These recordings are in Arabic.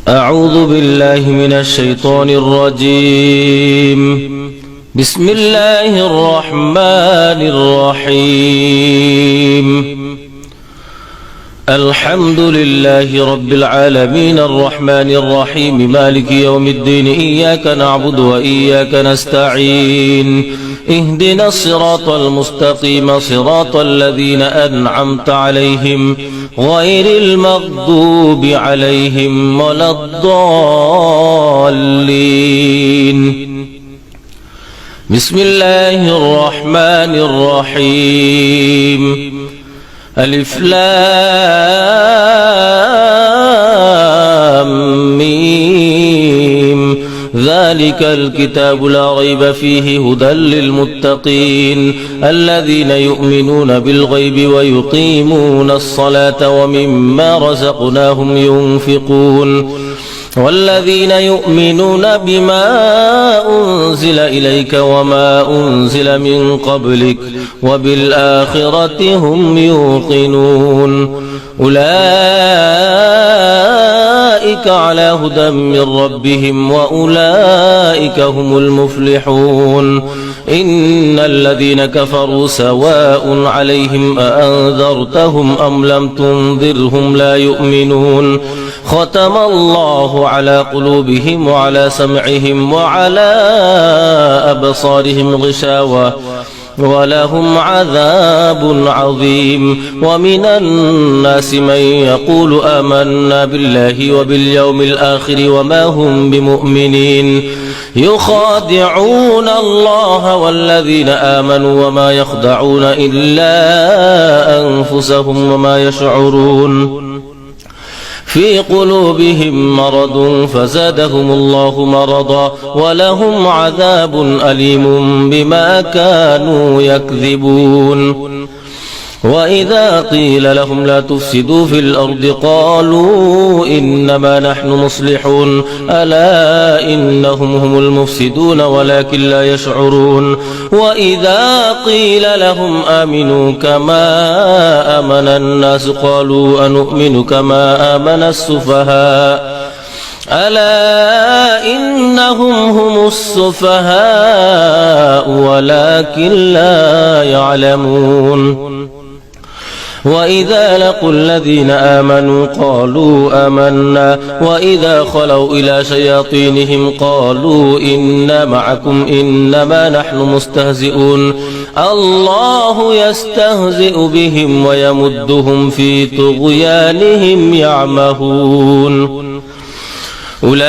أعوذ بالله من الشيطان الرجيم. بسم الله الرحمن الرحيم. الحمد لله رب العالمين الرحمن الرحيم مالك يوم الدين. إياك نعبد وإياك نستعين. اهدنا الصراط المستقيم صراط الذين أنعمت عليهم غير المغضوب عليهم ولا الضالين. بسم الله الرحمن الرحيم. ألف لام ميم. ذلك الكتاب لا ريب فيه هدى للمتقين الذين يؤمنون بالغيب ويقيمون الصلاة ومما رزقناهم ينفقون والذين يؤمنون بما أنزل إليك وما أنزل من قبلك وبالآخرة هم يوقنون. أولئك على هدى من ربهم وأولئك هم المفلحون. إن الذين كفروا سواء عليهم أأنذرتهم أم لم تنذرهم لا يؤمنون. ختم الله على قلوبهم وعلى سمعهم وعلى أبصارهم غشاوة ولهم عذاب عظيم. ومن الناس من يقول آمنا بالله وباليوم الآخر وما هم بمؤمنين يخادعون الله والذين آمنوا وما يخدعون إلا أنفسهم وما يشعرون. في قلوبهم مرض فزادهم الله مرضا ولهم عذاب أليم بما كانوا يكذبون. وإذا قيل لهم لا تفسدوا في الأرض قالوا إنما نحن مصلحون ألا إنهم هم المفسدون ولكن لا يشعرون. وإذا قيل لهم آمنوا كما آمن الناس قالوا أنؤمن كما آمن السفهاء ألا إنهم هم السفهاء ولكن لا يعلمون. وإذا لقوا الذين آمنوا قالوا آمنا وإذا خلوا إلى شياطينهم قالوا إنا معكم إنما نحن مستهزئون. الله يستهزئ بهم ويمدهم في طغيانهم يعمهون. أولئك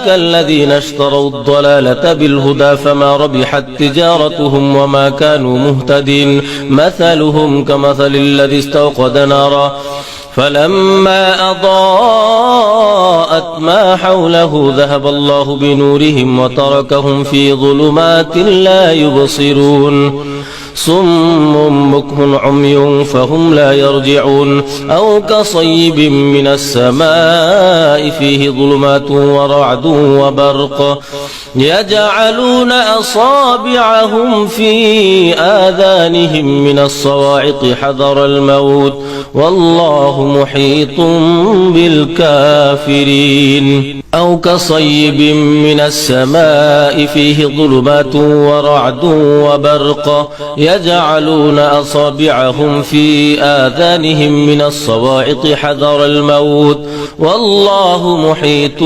الذين اشتروا الضلالة بالهدى فما ربحت تجارتهم وما كانوا مهتدين. مثلهم كمثل الذي استوقد نارا فلما أضاءت ما حوله ذهب الله بنورهم وتركهم في ظلمات لا يبصرون. صم بكم عمي فهم لا يرجعون. أو كصيب من السماء فيه ظلمات ورعد وبرق يجعلون أصابعهم في آذانهم من الصواعق حذر الموت والله محيط بالكافرين. أو كصيب من السماء فيه ظلمات ورعد وبرق يجعلون أصابعهم في آذانهم من الصواعق حذر الموت والله محيط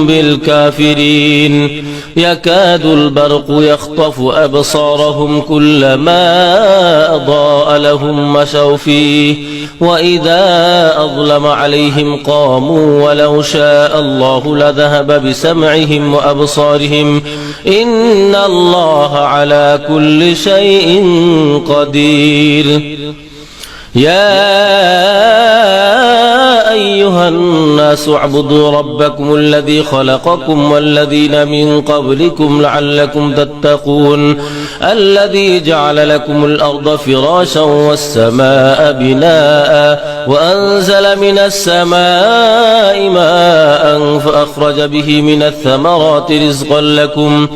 بالكافرين. يكاد البرق يخطف أبصارهم كلما أضاء لهم مشوا فيه وإذا أظلم عليهم قاموا ولو شاء الله لذهب بسمعهم وأبصارهم إن الله على كل شيء قدير. يا أيها الناس اعبدوا ربكم الذي خلقكم والذين من قبلكم لعلكم تتقون. الذي جعل لكم الأرض فراشا والسماء بناء وأنزل من السماء ماء فأخرج به من الثمرات رزقا لكم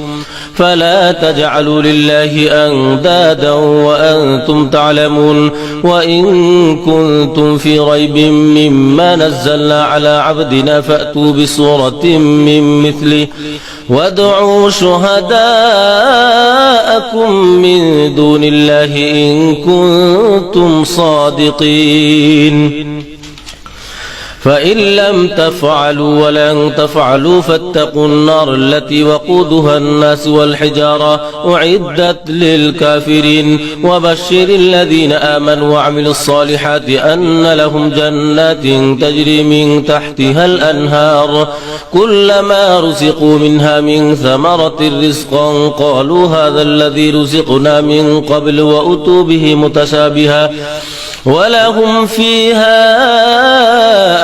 فلا تجعلوا لله أندادا وأنتم تعلمون وإن كنتم في ريب مما نزلنا على عبدنا فأتوا بسورة من مثله وادعوا شهداءكم من دون الله إن كنتم صادقين فإن لم تفعلوا ولن تفعلوا فاتقوا النار التي وقودها الناس والحجارة أعدت للكافرين وبشر الذين آمنوا وعملوا الصالحات أن لهم جنات تجري من تحتها الأنهار كلما رزقوا منها من ثمرة رزقا قالوا هذا الذي رزقنا من قبل وأتوا به متشابها ولهم فيها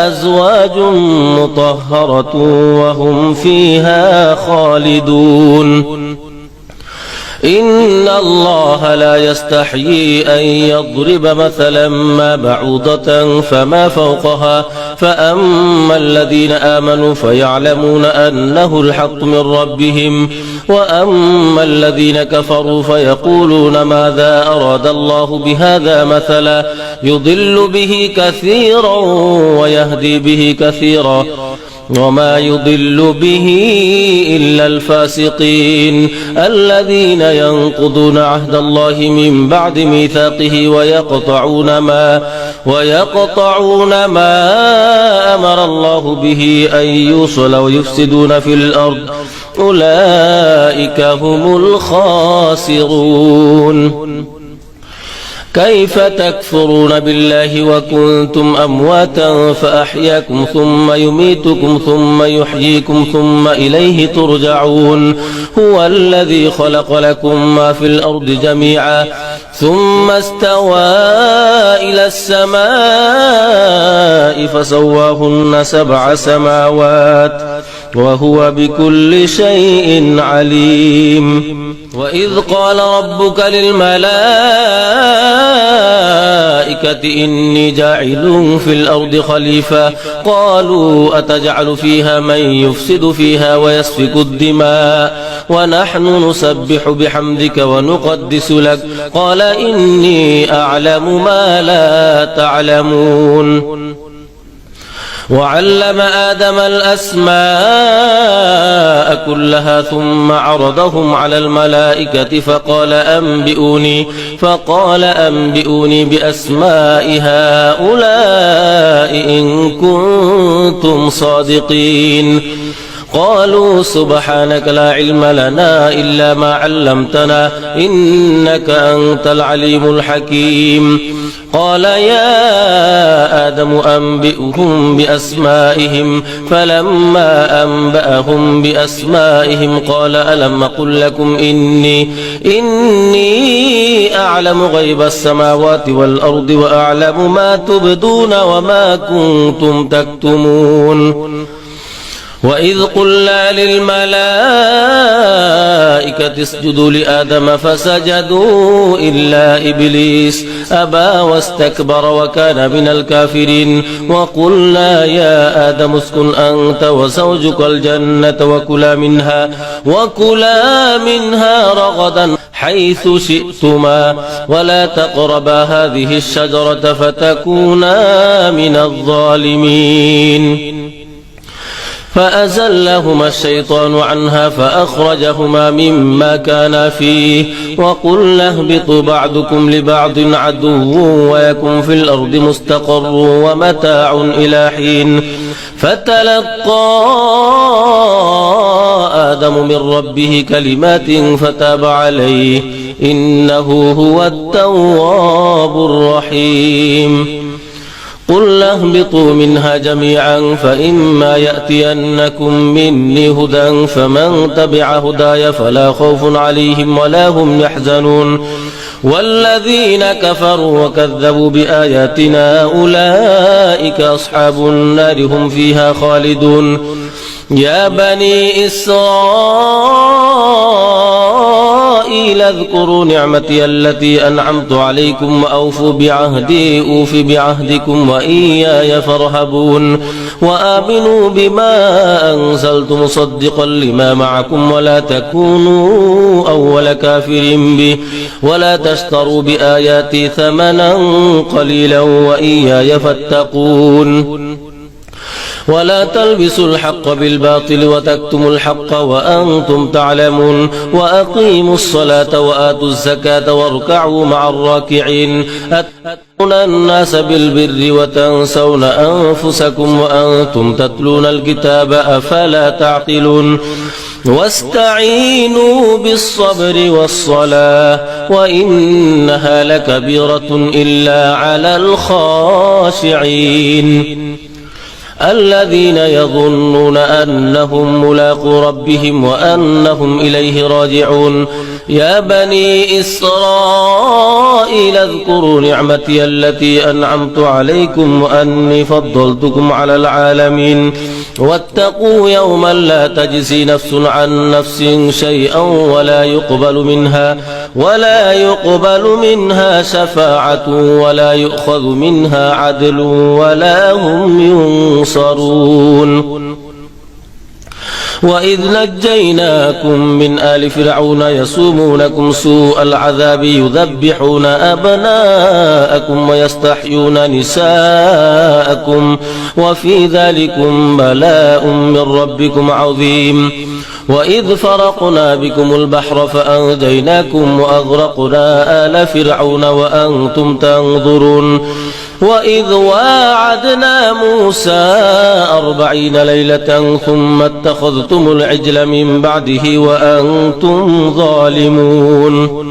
أزواج مطهرة وهم فيها خالدون إن الله لا يستحيي أن يضرب مثلا ما بعوضة فما فوقها فأما الذين آمنوا فيعلمون أنه الحق من ربهم وأما الذين كفروا فيقولون ماذا أراد الله بهذا مثلا يضل به كثيرا ويهدي به كثيرا وما يضل به إلا الفاسقين الذين ينقضون عهد الله من بعد ميثاقه ويقطعون ما أمر الله به أن يوصل ويفسدون في الأرض أولئك هم الخاسرون كيف تكفرون بالله وكنتم أمواتا فأحياكم ثم يميتكم ثم يحييكم ثم إليه ترجعون هو الذي خلق لكم ما في الأرض جميعا ثم استوى إلى السماء فسواهن 7 سماوات وهو بكل شيء عليم وإذ قال ربك للملائكة إني جاعل في الأرض خليفة قالوا أتجعل فيها من يفسد فيها ويسفك الدماء ونحن نسبح بحمدك ونقدس لك قال إني أعلم ما لا تعلمون وعلم آدم الأسماء كلها ثم عرضهم على الملائكة فقال أنبئوني بأسماء هؤلاء إن كنتم صادقين قالوا سبحانك لا علم لنا إلا ما علمتنا إنك أنت العليم الحكيم قال يا آدم أنبئهم بأسمائهم فلما أنبأهم بأسمائهم قال ألم أقل لكم إني أعلم غيب السماوات والأرض وأعلم ما تبدون وما كنتم تكتمون وإذ قلنا للملائكة اسجدوا لآدم فسجدوا إلا إبليس أبى واستكبر وكان من الكافرين وقلنا يا آدم اسكن أنت وزوجك الجنة وكلا منها رغدا حيث شئتما ولا تقربا هذه الشجرة فتكونا من الظالمين فأزلهما الشيطان عنها فأخرجهما مما كانا فيه وقلنا اهبطوا بعضكم لبعض عدو ويكن في الأرض مستقر ومتاع إلى حين فتلقى آدم من ربه كلمات فتاب عليه إنه هو التواب الرحيم قل اهبطوا منها جميعا فإما يأتينكم مني هدى فمن تبع هداي فلا خوف عليهم ولا هم يحزنون والذين كفروا وكذبوا بآياتنا أولئك أصحاب النار هم فيها خالدون يا بني إسرائيل إسرائيل اذكروا نعمتي التي أنعمت عليكم وأوفوا بعهدي أوف بعهدكم وإياي فارهبون وآمنوا بما أنزلت مصدقا لما معكم ولا تكونوا أول كافر به ولا تشتروا بآياتي ثمنا قليلا وإياي فاتقون ولا تلبسوا الحق بالباطل وتكتموا الحق وأنتم تعلمون وأقيموا الصلاة وآتوا الزكاة واركعوا مع الراكعين أتأمرون الناس بالبر وتنسون أنفسكم وأنتم تتلون الكتاب أفلا تعقلون واستعينوا بالصبر والصلاة وإنها لكبيرة إلا على الخاشعين الذين يظنون أنهم ملاقو ربهم وأنهم إليه راجعون يا بني إسرائيل اذكروا نعمتي التي أنعمت عليكم وأني فضلتكم على العالمين واتقوا يوما لا تجزي نفس عن نفس شيئا ولا يقبل منها شفاعة ولا يؤخذ منها عدل ولا هم ينصرون وإذ نجيناكم من آل فرعون يسومونكم سوء العذاب يذبحون أبناءكم ويستحيون نساءكم وفي ذلكم بلاء من ربكم عظيم وإذ فرقنا بكم البحر فأنجيناكم وأغرقنا آل فرعون وأنتم تنظرون وإذ واعدنا موسى 40 ليلة ثم اتخذتم العجل من بعده وأنتم ظالمون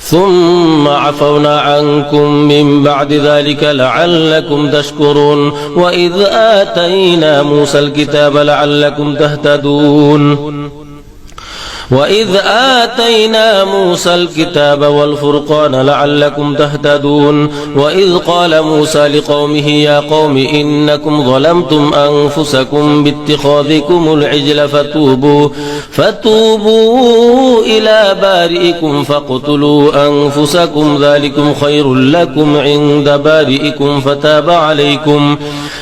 ثم عفونا عنكم من بعد ذلك لعلكم تشكرون وإذ آتينا موسى الكتاب لعلكم تهتدون وإذ آتينا موسى الكتاب والفرقان لعلكم تهتدون وإذ قال موسى لقومه يا قوم إنكم ظلمتم أنفسكم باتخاذكم العجل فتوبوا إلى بارئكم فاقتلوا أنفسكم ذلكم خير لكم عند بارئكم فتاب عليكم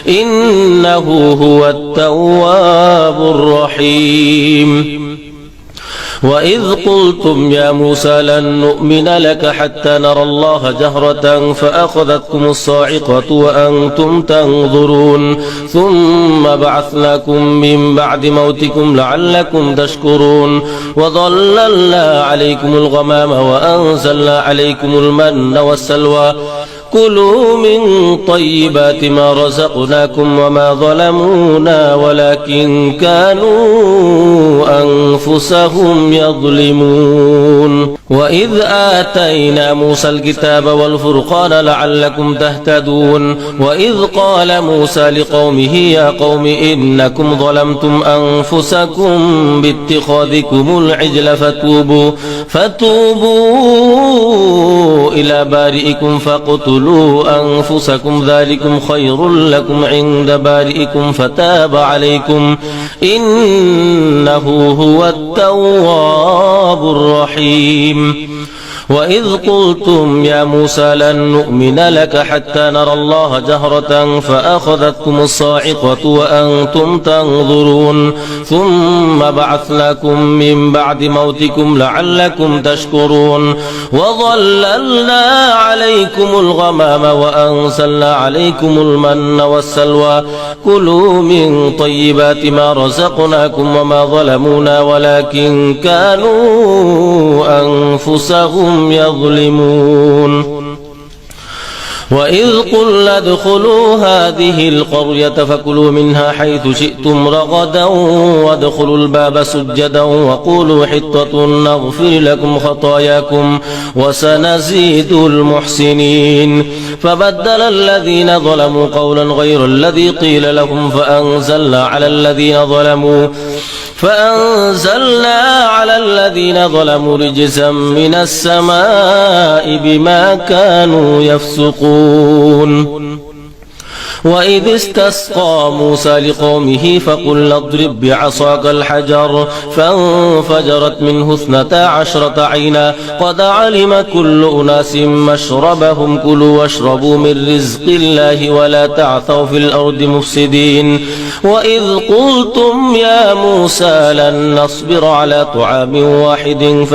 إنه هو التواب الرحيم وإذ قلتم يا موسى لن نؤمن لك حتى نرى الله جهرة فأخذتكم الصاعقة وأنتم تنظرون ثم بعثناكم من بعد موتكم لعلكم تشكرون وظللنا عليكم الغمام وأنزلنا عليكم المن والسلوى كلوا من طيبات ما رزقناكم وما ظلمونا ولكن كانوا أنفسهم يظلمون وإذ آتينا موسى الكتاب والفرقان لعلكم تهتدون وإذ قال موسى لقومه يا قوم إنكم ظلمتم أنفسكم باتخاذكم العجل فتوبوا إلى بارئكم فاقتلوا أنفسكم ذلكم خير لكم عند بارئكم فتاب عليكم إنه هو التواب الرحيم وإذ قلتم يا موسى لن نؤمن لك حتى نرى الله جهرة فأخذتكم الصاعقة وأنتم تنظرون ثم بعثناكم من بعد موتكم لعلكم تشكرون وظللنا عليكم الغمام وأنزلنا عليكم المن والسلوى كلوا من طيبات ما رزقناكم وما ظلمونا ولكن كانوا أنفسهم يظلمون وإذ قلنا ادخلوا هذه القرية فكلوا منها حيث شئتم رغدا وادخلوا الباب سجدا وقولوا حطة نغفر لكم خطاياكم وسنزيد المحسنين فبدل الذين ظلموا قولا غير الذي قيل لهم فأنزلنا على الذين ظلموا رجزا من السماء بما كانوا يفسقون وإذ استسقى موسى لقومه فقلنا اضرب بعصاك الحجر فانفجرت منه 12 عينا قد علم كل أناس مشربهم كلوا واشربوا من رزق الله ولا تعثوا في الأرض مفسدين وإذ قلتم يا موسى لن نصبر على طعام واحد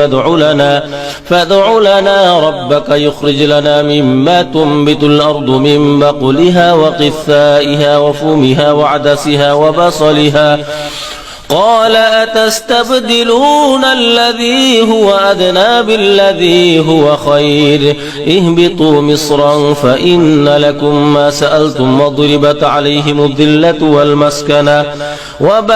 فادع لنا ربك يخرج لنا مما تنبت الأرض من بقلها وقثائها وفومها وعدسها وبصلها قال أتستبدلون الذي هو أدنى بالذي هو خير اهبطوا مصرا فإن لكم ما سألتم وضربت عليهم الذلة والمسكنة وباءوا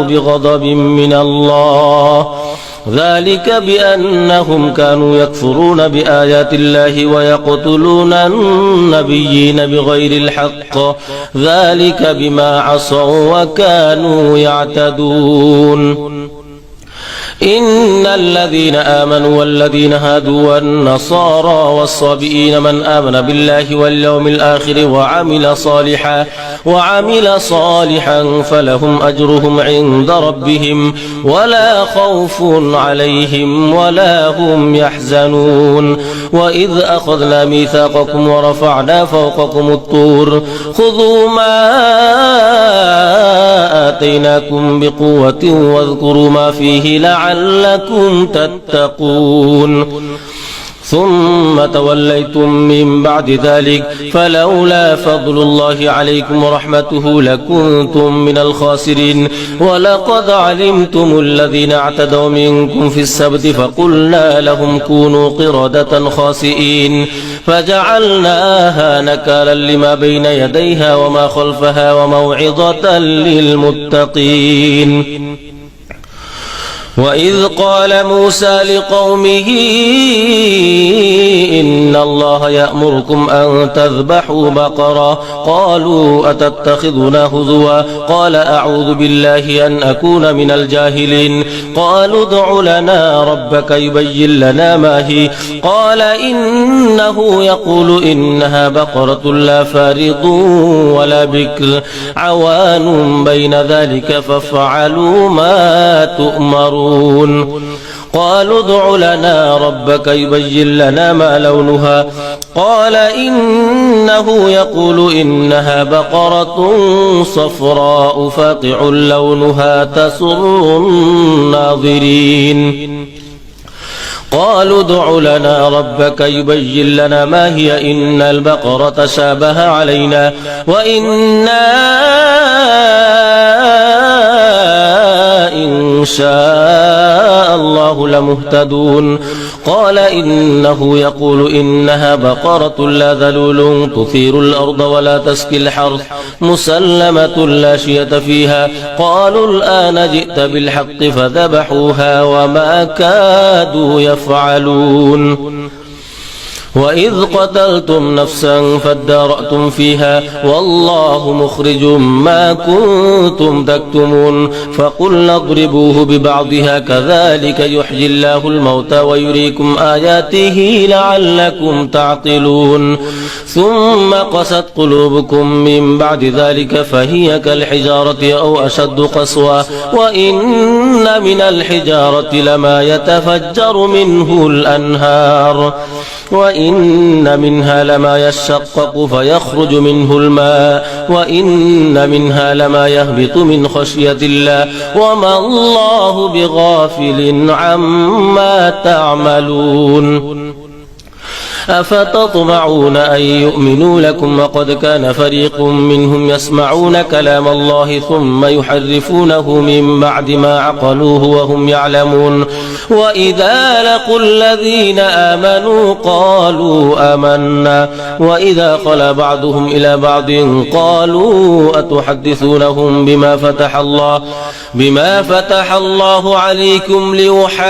بغضب من الله ذلك بأنهم كانوا يكفرون بآيات الله ويقتلون النبيين بغير الحق ذلك بما عصوا وكانوا يعتدون إن الذين آمنوا والذين هادوا والنصارى والصابئين من آمن بالله واليوم الآخر وعمل صالحا فلهم أجرهم عند ربهم ولا خوف عليهم ولا هم يحزنون وإذ أخذنا ميثاقكم ورفعنا فوقكم الطور خذوا ما آتيناكم بقوة واذكروا ما فيه لعلكم تتقون ثم توليتم من بعد ذلك فلولا فضل الله عليكم ورحمته لكنتم من الخاسرين ولقد علمتم الذين اعتدوا منكم في السبت فقلنا لهم كونوا قردة خاسئين فجعلناها نكالا لما بين يديها وما خلفها وموعظة للمتقين وإذ قال موسى لقومه إن الله يأمركم أن تذبحوا بقرة قالوا أتتخذنا هزوا قال أعوذ بالله أن أكون من الجاهلين قالوا ادع لنا ربك يبين لنا ما هي قال إنه يقول إنها بقرة لا فارض ولا بكر عوان بين ذلك فافعلوا ما تؤمرون قالوا ادع لنا ربك يبين لنا ما لونها قال إنه يقول إنها بقرة صفراء فاقع لونها تسر الناظرين قالوا ادع لنا ربك يبين لنا ما هي إن البقرة شابه علينا وإنا إن شاء الله لمهتدون قال إنه يقول إنها بقرة لا ذلول تثير الأرض ولا تسقي الحرث مسلمة لا شية فيها قالوا الآن جئت بالحق فذبحوها وما كادوا يفعلون وإذ قتلتم نفسا فادارأتم فيها والله مخرج ما كنتم تكتمون فقلنا اضربوه ببعضها كذلك يحيي الله الموتى ويريكم آياته لعلكم تعقلون ثم قست قلوبكم من بعد ذلك فهي كالحجارة أو أشد قسوة وإن من الحجارة لما يتفجر منه الأنهار وإن منها لما يشقق فيخرج منه الماء وإن منها لما يهبط من خشية الله وما الله بغافل عما تعملون أفتطمعون أن يؤمنوا لكم وقد كان فريق منهم يسمعون كلام الله ثم يحرفونه من بعد ما عقلوه وهم يعلمون وإذا لقوا الذين آمنوا قالوا آمنا وإذا خلا بعضهم إلى بعض قالوا أتحدثونهم بما فتح الله عليكم ليحاجوكم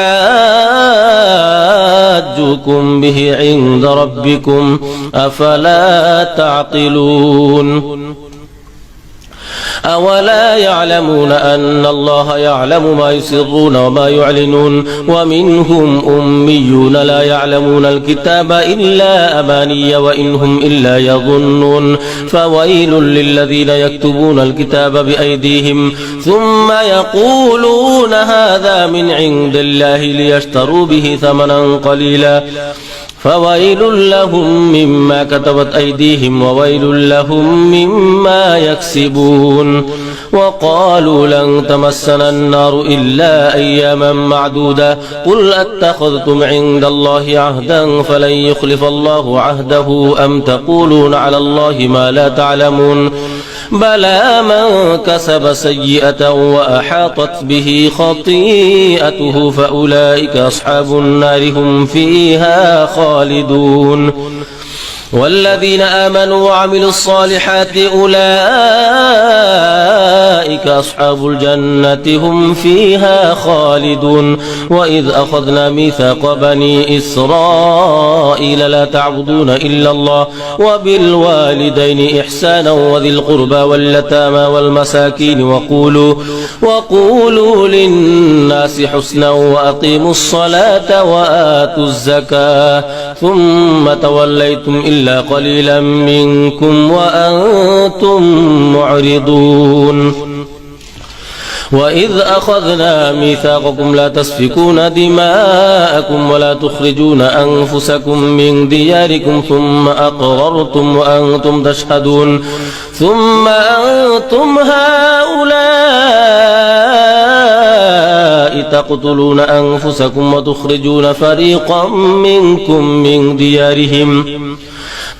به عند ربكم أفلا تعقلون أولا يعلمون أن الله يعلم ما يسرون وما يعلنون ومنهم أميون لا يعلمون الكتاب إلا أماني وإن هم إلا يظنون فويل للذين يكتبون الكتاب بأيديهم ثم يقولون هذا من عند الله ليشتروا به ثمنا قليلا فويل لهم مما كتبت أيديهم وويل لهم مما يكسبون وقالوا لن تمسنا النار إلا أياما معدودة قل أتخذتم عند الله عهدا فلن يخلف الله عهده أم تقولون على الله ما لا تعلمون بلى من كسب سيئة وأحاطت به خطيئته فأولئك أصحاب النار هم فيها خالدون والذين آمنوا وعملوا الصالحات أولئك أصحاب الجنة هم فيها خالدون وإذ أخذنا ميثاق بني إسرائيل لا تعبدون إلا الله وبالوالدين إحسانا وذي القربى واليتامى والمساكين وقولوا للناس حسنا وأقيموا الصلاة وآتوا الزكاة ثم توليتم إلا قليلا منكم وأنتم معرضون وإذ أخذنا ميثاقكم لا تسفكون دماءكم ولا تخرجون أنفسكم من دياركم ثم أقررتم وأنتم تشهدون ثم أنتم هؤلاء تقتلون أنفسكم وتخرجون فريقا منكم من ديارهم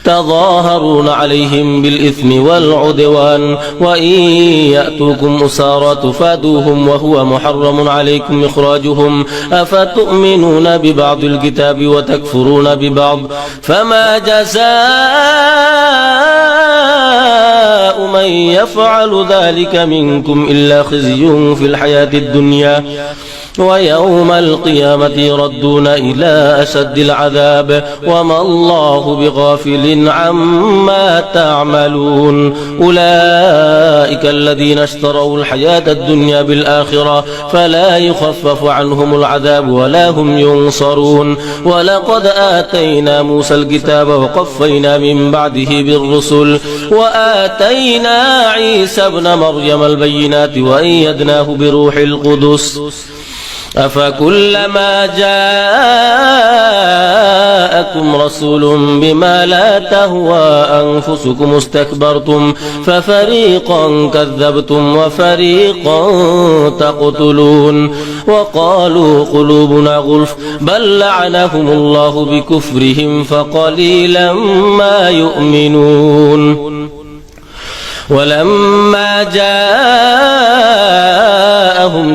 تظاهرون عليهم بالإثم والعدوان وإن يأتوكم أسارى تفادوهم وهو محرم عليكم إخراجهم أفتؤمنون ببعض الكتاب وتكفرون ببعض فما جزاء من يفعل ذلك منكم إلا خزي في الحياة الدنيا ويوم القيامة يردون إلى أشد العذاب وما الله بغافل عما تعملون أولئك الذين اشتروا الحياة الدنيا بالآخرة فلا يخفف عنهم العذاب ولا هم ينصرون ولقد آتينا موسى الكتاب وقفينا من بعده بالرسل وآتينا عيسى ابن مريم البينات وأيدناه بروح القدس أفكلما جاءكم رسول بما لا تهوى أنفسكم استكبرتم ففريقا كذبتم وفريقا تقتلون وقالوا قلوبنا غلف بل لعنهم الله بكفرهم فقليلا ما يؤمنون ولما جاءهم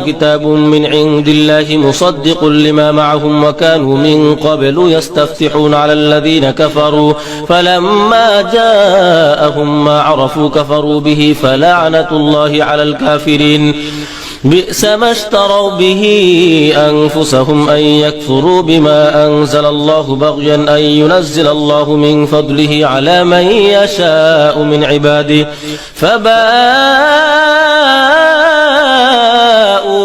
كتاب من عند الله مصدق لما معهم وكانوا من قبل يستفتحون على الذين كفروا فلما جاءهم ما عرفوا كفروا به فلعنة الله على الكافرين بئس ما اشتروا به أنفسهم أن يكفروا بما أنزل الله بغيا أن ينزل الله من فضله على من يشاء من عباده فباءوا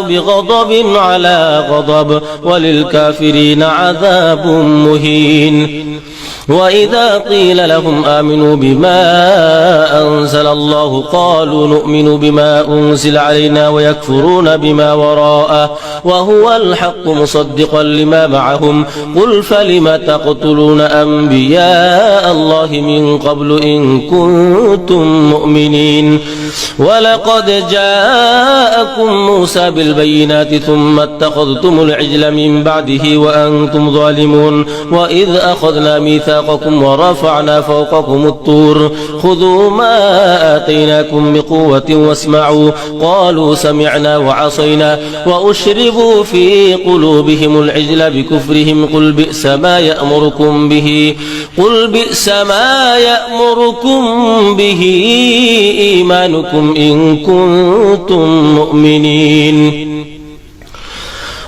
بغضب على غضب وللكافرين عذاب مهين وإذا قيل لهم آمنوا بما أنزل الله قالوا نؤمن بما أنزل علينا ويكفرون بما وراءه وهو الحق مصدقا لما معهم قل فلم تقتلون أنبياء الله من قبل إن كنتم مؤمنين ولقد جاءكم موسى بالبينات ثم اتخذتم العجل من بعده وأنتم ظالمون وإذ أخذنا ميثاقكم ورفعنا فوقكم الطور خذوا ما آتيناكم بقوة واسمعوا قالوا سمعنا وعصينا وأشربوا في قلوبهم العجل بكفرهم قل بئس ما يأمركم به إيمانكم إن كنتم مؤمنين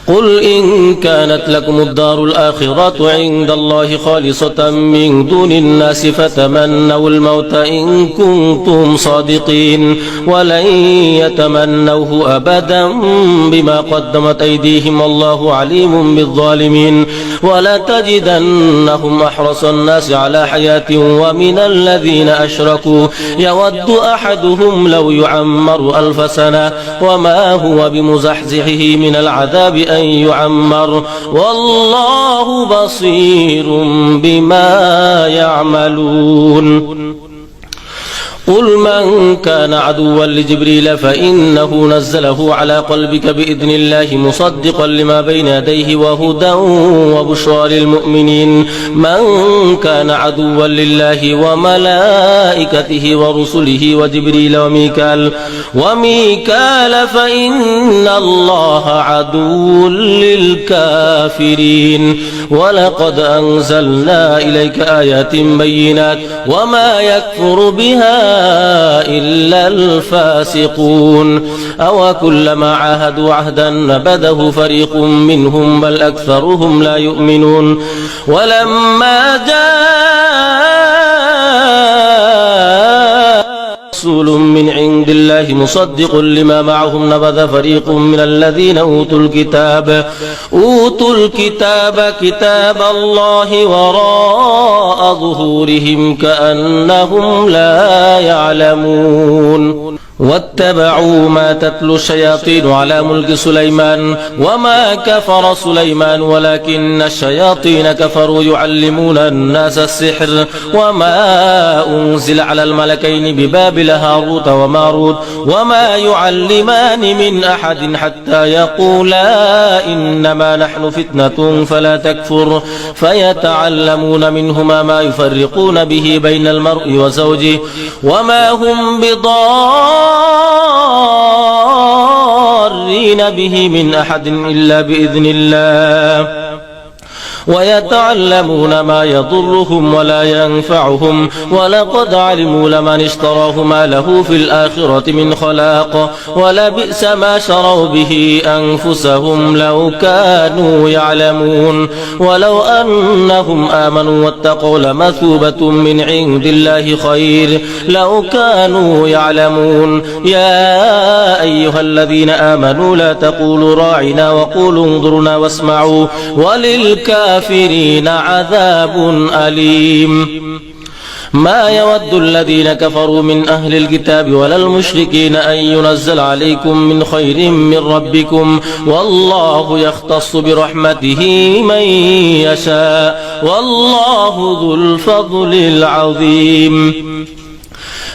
قل إن كانت لكم الدار الآخرة عند الله خالصة من دون الناس فتمنوا الموت إن كنتم صادقين ولن يتمنوه أبدا بما قدمت أيديهم والله عليم بالظالمين ولتجدنهم أحرص الناس على حياة ومن الذين أشركوا يود أحدهم لو يعمر 1000 سنة وما هو بمزحزحه من العذاب أن يعمر والله بصير بما يعملون قل من كان عدوا لجبريل فإنه نزله على قلبك بإذن الله مصدقا لما بين يديه وهدى وبشرى للمؤمنين من كان عدوا لله وملائكته ورسله وجبريل وميكال فإن الله عدو للكافرين ولقد أنزلنا إليك آيات بينات وما يكفر بها إلا الفاسقون أو كلما عاهدوا عهدا نبذه فريق منهم بل أكثرهم لا يؤمنون ولما جاء رسول من عند الله مصدق لما معهم نبذ فريق من الذين أوتوا الكتاب كتاب الله وراء ظهورهم كأنهم لا يعلمون واتبعوا ما تتلو الشياطين على ملك سليمان وما كفر سليمان ولكن الشياطين كفروا يعلمون الناس السحر وما أنزل على الملكين ببابل هاروت وماروت وما يعلمان من أحد حتى يقولا إنما نحن فتنة فلا تكفر فيتعلمون منهما ما يفرقون به بين المرء وزوجه وما هم ضارين به من أحد إلا بإذن الله ويتعلمون ما يضرهم ولا ينفعهم ولقد علموا لمن اشتراه ما له في الآخرة من خلاق ولبئس ما شروا به أنفسهم لو كانوا يعلمون ولو أنهم آمنوا واتقوا لمثوبة من عند الله خير لو كانوا يعلمون يا أيها الذين آمنوا لا تقولوا راعنا وقولوا انظرنا واسمعوا وللكافرين عذاب أليم ما يود الذين كفروا من أهل الكتاب ولا المشركين أن ينزل عليكم من خير من ربكم والله يختص برحمته من يشاء والله ذو الفضل العظيم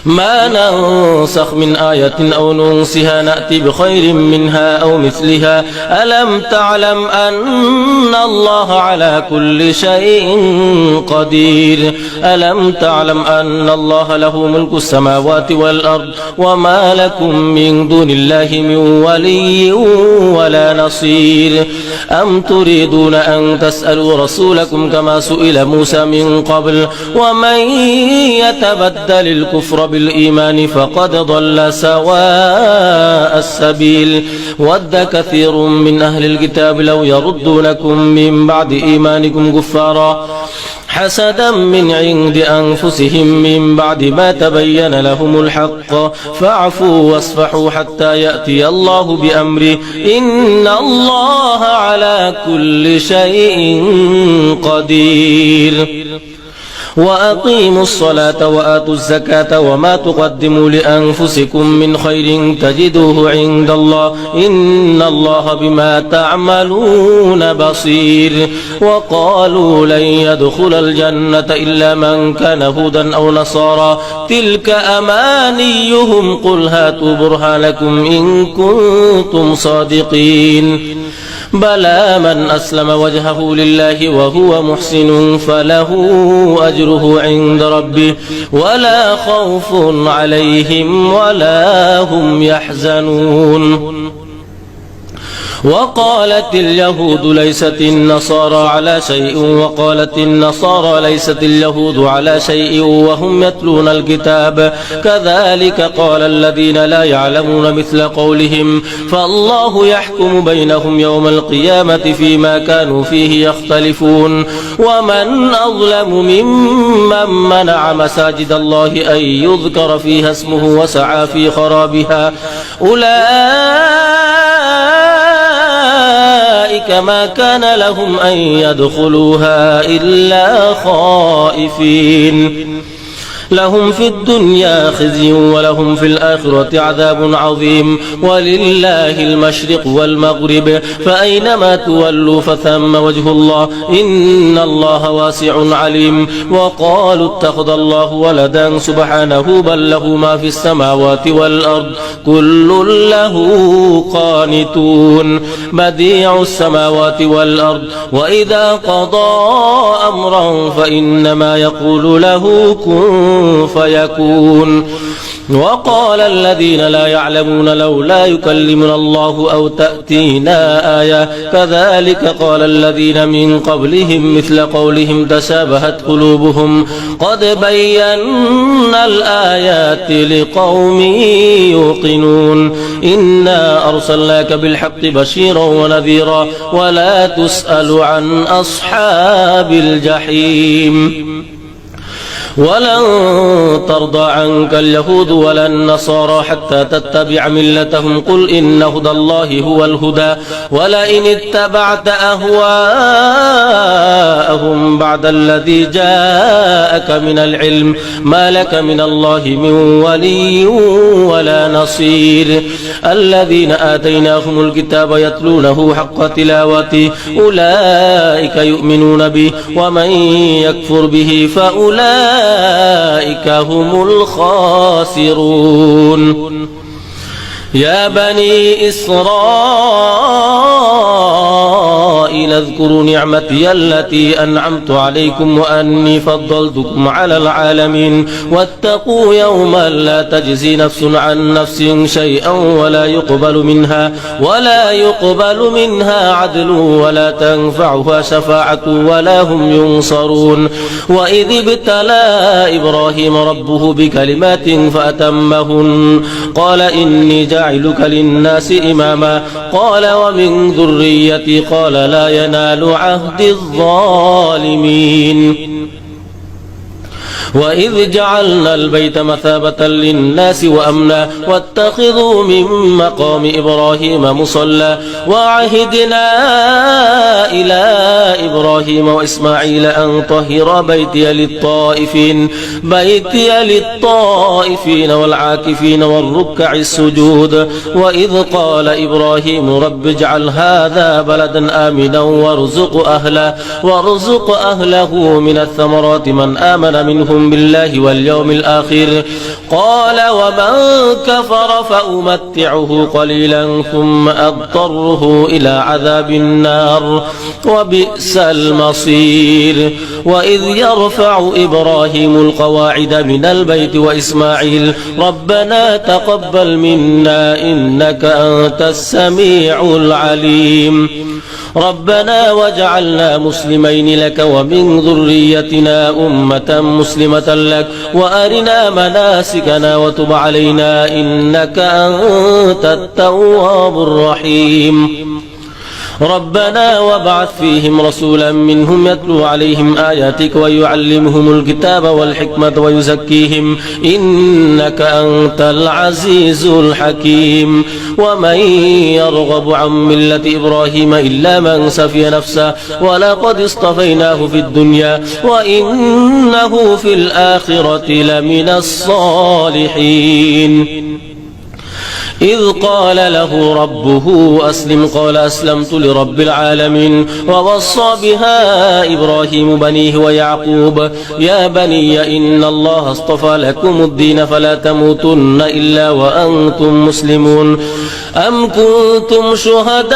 ما ننسخ من آية أو ننسها نأتي بخير منها أو مثلها ألم تعلم أن الله على كل شيء قدير ألم تعلم أن الله له ملك السماوات والأرض وما لكم من دون الله من ولي ولا نصير أم تريدون أن تسألوا رسولكم كما سئل موسى من قبل ومن يتبدل الكفر بالإيمان فقد ضل سواء السبيل ود كثير من أهل الكتاب لو يردونكم من بعد إيمانكم كفارا حسدا من عند أنفسهم من بعد ما تبين لهم الحق فاعفوا واصفحوا حتى يأتي الله بأمره إن الله على كل شيء قدير وأقيموا الصلاة وآتوا الزكاة وما تقدموا لأنفسكم من خير تجدوه عند الله إن الله بما تعملون بصير وقالوا لن يدخل الجنة إلا من كان هودا أو نصارى تلك أمانيهم قل هاتوا برهانكم إن كنتم صادقين بلى من أسلم وجهه لله وهو محسن فله أجره عند ربه ولا خوف عليهم ولا هم يحزنون وقالت اليهود ليست النصارى على شيء وقالت النصارى ليست اليهود على شيء وهم يتلون الكتاب كذلك قال الذين لا يعلمون مثل قولهم فالله يحكم بينهم يوم القيامة فيما كانوا فيه يختلفون ومن أظلم ممن منع مساجد الله أن يذكر فيها اسمه وسعى في خرابها أولئك ما كان لهم أن يدخلوها إلا خائفين لهم في الدنيا خزي ولهم في الآخرة عذاب عظيم ولله المشرق والمغرب فأينما تولوا فثم وجه الله إن الله واسع عليم وقالوا اتخذ الله ولدا سبحانه بل له ما في السماوات والأرض كل له قانتون بديع السماوات والأرض وإذا قضى أمرا فإنما يقول له كن فيكون وقال الذين لا يعلمون لولا يكلمنا الله أو تأتينا آية كذلك قال الذين من قبلهم مثل قولهم تشابهت قلوبهم قد بينا الآيات لقوم يوقنون إنا أرسلناك بالحق بشيرا ونذيرا ولا تسأل عن أصحاب الجحيم ولن ترضى عنك اليهود ولا النصارى حتى تتبع ملتهم قل إن هدى الله هو الهدى ولئن اتبعت أهواءهم بعد الذي جاءك من العلم ما لك من الله من ولي ولا نصير الذين آتيناهم الكتاب يتلونه حق تلاوته أولئك يؤمنون به ومن يكفر به فأولئك هم الخاسرون يا بني إسرائيل اذكروا نعمتي التي أنعمت عليكم وأني فضلتكم على العالمين واتقوا يوما لا تجزي نفس عن نفس شيئا ولا يقبل منها عدل ولا تنفعها شفاعة ولا هم ينصرون وإذ ابتلى إبراهيم ربه بكلمات فأتمهن قال إني جاعلك للناس إماما قال ومن ذريتي قال لا ينال عهد الظالمين وإذ جعلنا البيت مثابة للناس وأمنا واتخذوا من مقام إبراهيم مصلى وعهدنا إلى إبراهيم وإسماعيل أن طهر بيتي للطائفين والعاكفين والركع السجود وإذ قال إبراهيم رب اجعل هذا بلدا آمنا وارزق أهله من الثمرات من آمن منهم بالله واليوم الآخر قال ومن كفر فأمتعه قليلا ثم أضطره إلى عذاب النار وبئس المصير وإذ يرفع إبراهيم القواعد من البيت وإسماعيل ربنا تقبل منا إنك أنت السميع العليم ربنا واجعلنا مسلمين لك ومن ذريتنا أمة مسلمة لك وأرنا مناسكنا وتب علينا إنك أنت التواب الرحيم ربنا وابعث فيهم رسولا منهم يتلو عليهم آياتك ويعلمهم الكتاب والحكمة ويزكيهم إنك أنت العزيز الحكيم ومن يرغب عن ملة إبراهيم إلا من سفي نفسه ولقد اصطفيناه في الدنيا وإنه في الآخرة لمن الصالحين إذ قال له ربه أسلم قال أسلمت لرب العالمين ووصى بها إبراهيم بنيه ويعقوب يا بني إن الله اصطفى لكم الدين فلا تموتن إلا وأنتم مسلمون أم كنتم شهداء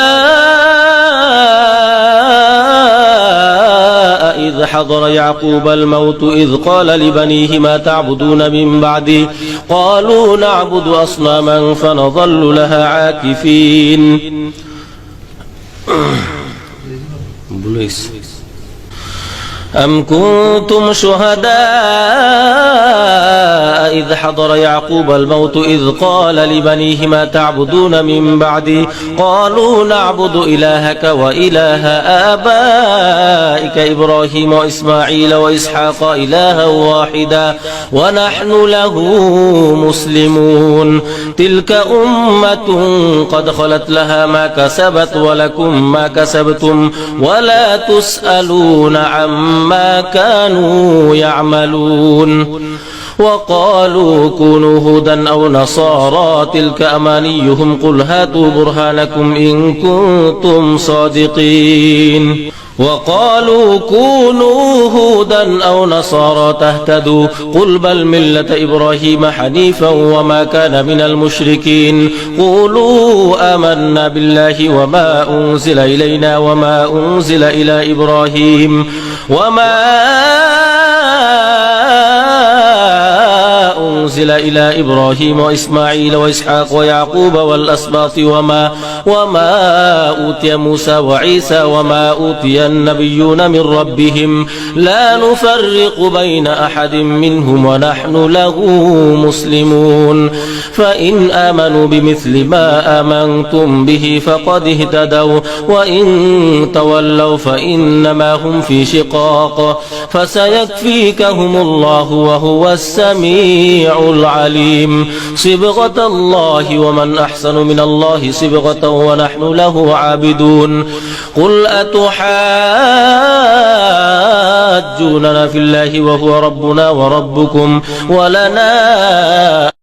إذ حضر يعقوب الموت إذ قال لبنيه ما تعبدون من بعدي قالوا نعبد أصناما فنظل لها عاكفين أم كنتم شهداء إذ حضر يعقوب الموت إذ قال لبنيه ما تعبدون من بعدي قالوا نعبد إلهك وإله آبائك إبراهيم وإسماعيل وإسحاق إلها واحدا ونحن له مسلمون تلك أمة قد خلت لها ما كسبت ولكم ما كسبتم ولا تسألون عما كانوا يعملون وقالوا كونوا هودا أو نصارى تلك أمانيهم قل هاتوا برهانكم إن كنتم صادقين وقالوا كونوا هودا أو نصارى تهتدوا قل بل ملة إبراهيم حنيفا وما كان من المشركين قولوا آمنا بالله وما أنزل إلينا وما أنزل إلى إبراهيم وما أنزل إلى إبراهيم وإسماعيل وإسحاق ويعقوب والأسباط وما أوتي موسى وعيسى وما أوتي النبيون من ربهم لا نفرق بين أحد منهم ونحن له مسلمون فإن آمنوا بمثل ما آمنتم به فقد اهتدوا وإن تولوا فإنما هم في شقاق فسيكفيكهم الله وهو السميع العليم صبغة الله ومن أحسن من الله صبغة ونحن له عابدون قل أتحاجوننا في الله وهو ربنا وربكم ولنا